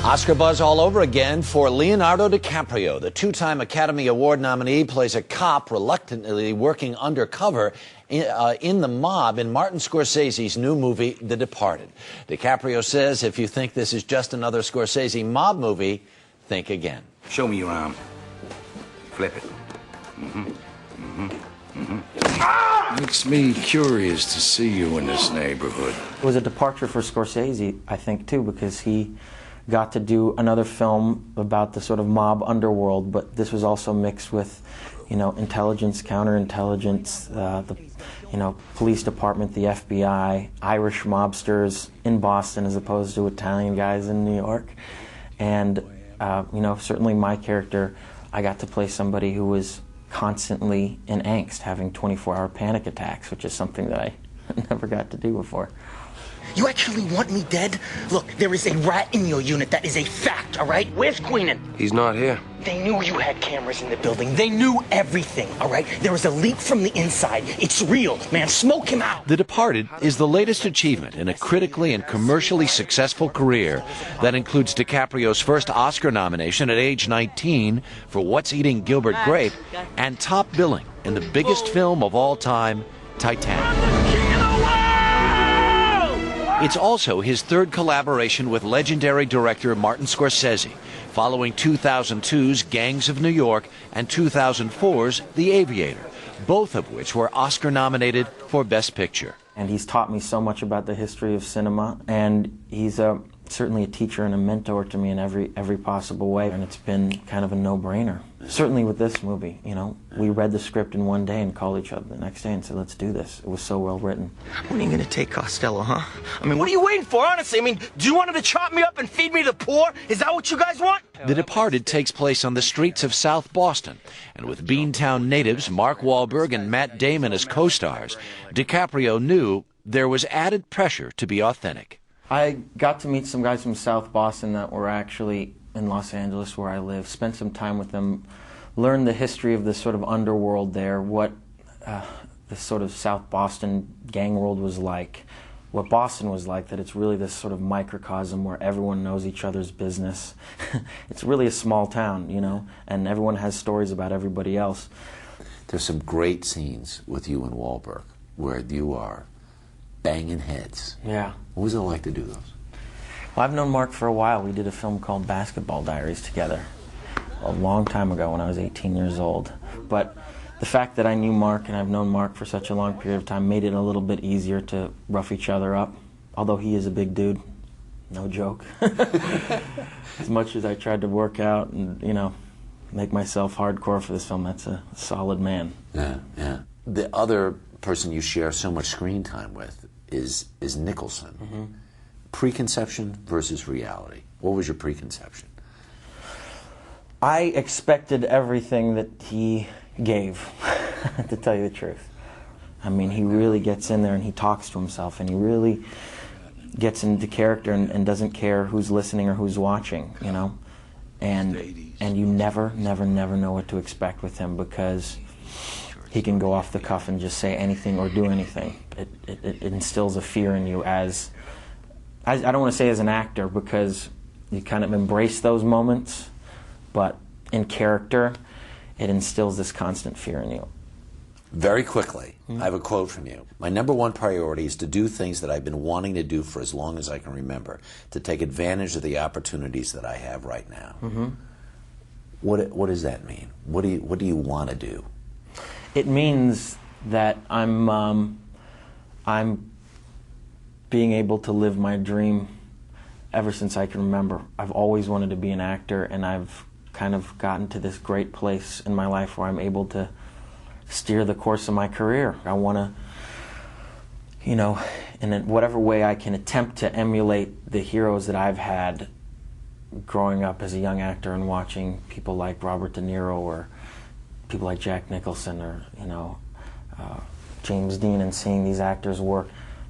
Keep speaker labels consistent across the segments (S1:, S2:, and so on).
S1: Oscar buzz all over again for Leonardo DiCaprio. The two-time Academy Award nominee plays a cop reluctantly working undercover in the mob in Martin Scorsese's new movie, The Departed. DiCaprio says if you think this is just another Scorsese mob movie, think again.
S2: Show me your arm. Flip it.
S3: Makes me curious to see you in this neighborhood.
S4: It was a departure for Scorsese, I think, too, because he got to do another film about the sort of mob underworld, but this was also mixed with, you know, intelligence, counterintelligence, the, you know, police department, the FBI, Irish mobsters in Boston as opposed to Italian guys in New York. And, you know, certainly my character, I got to play somebody who was constantly in angst, having 24-hour panic attacks, which is something that I never got to do before.
S5: You actually want me dead? Look, there is a rat in your unit. That is a fact, all right? Where's Queenan?
S2: He's not here.
S5: They knew you had cameras in the building. They knew everything, all right? There was a leak from the inside. It's real, man. Smoke him out.
S1: The Departed is the latest achievement in a critically and commercially successful career that includes DiCaprio's first Oscar nomination at age 19 for What's Eating Gilbert Grape and top billing in the biggest film of all time, Titanic. It's also his third collaboration with legendary director Martin Scorsese, following 2002's Gangs of New York and 2004's The Aviator, both of which were Oscar nominated for Best Picture.
S4: And he's taught me so much about the history of cinema, and he's certainly a teacher and a mentor to me in every possible way, and it's been kind of a no-brainer. Certainly with this movie, you know, we read the script in one day and called each other the next day and said, let's do this. It was so well written.
S5: When are you gonna take Costello, huh? I mean, what are you waiting for, honestly? I mean, do you want him to chop me up and feed me to the poor? Is that what you guys want?
S1: The Departed takes place on the streets of South Boston, and with Beantown natives Mark Wahlberg and Matt Damon as co-stars, DiCaprio knew there was added pressure to be authentic.
S4: I got to meet some guys from South Boston that were actually in Los Angeles, where I live, spent some time with them, learned the history of this sort of underworld there, what this sort of South Boston gang world was like, what Boston was like, that it's really this sort of microcosm where everyone knows each other's business. It's really a small town, you know, and everyone has stories about everybody else.
S6: There's some great scenes with you and Wahlberg where you are banging heads.
S4: Yeah.
S6: What was it like to do those?
S4: Well, I've known Mark for a while. We did a film called Basketball Diaries together a long time ago when I was 18 years old. But the fact that I knew Mark and I've known Mark for such a long period of time made it a little bit easier to rough each other up. Although he is a big dude, no joke. As much as I tried to work out and, you know, make myself hardcore for this film, that's a solid man.
S6: Yeah, yeah. The other person you share so much screen time with is Nicholson.
S4: Mm-hmm.
S6: Preconception versus reality. What was your preconception?
S4: I expected everything that he gave, to tell you the truth. I mean, he really gets in there and he talks to himself and he really gets into character and doesn't care who's listening or who's watching, you know? And you never know what to expect with him, because he can go off the cuff and just say anything or do anything. It instills a fear in you as I don't want to say as an actor, because you kind of embrace those moments, but in character, it instills this constant fear in you.
S6: Very quickly, I have a quote from you. My number one priority is to do things that I've been wanting to do for as long as I can remember, to take advantage of the opportunities that I have right now.
S4: Mm-hmm.
S6: What does that mean? What do you want to do?
S4: It means that I'm being able to live my dream ever since I can remember. I've always wanted to be an actor, and I've kind of gotten to this great place in my life where I'm able to steer the course of my career. I want to, you know, in whatever way I can attempt to emulate the heroes that I've had growing up as a young actor and watching people like Robert De Niro or people like Jack Nicholson or, you know, James Dean, and seeing these actors work.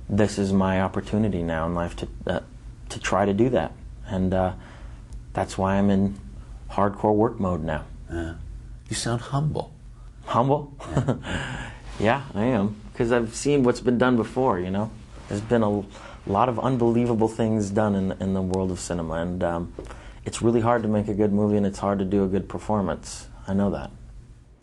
S4: This is my opportunity now in life to try to do that, and that's why I'm in hardcore work mode now.
S6: You sound humble.
S4: Humble? Yeah, I am, because I've seen what's been done before, you know. There's been a lot of unbelievable things done in the world of cinema, and it's really hard to make a good movie and it's hard to do a good performance. I know that.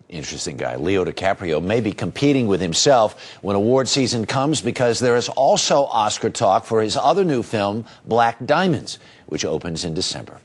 S1: Interesting guy. Leo DiCaprio may be competing with himself when award season comes, because there is also Oscar talk for his other new film, Black Diamonds, which opens in December.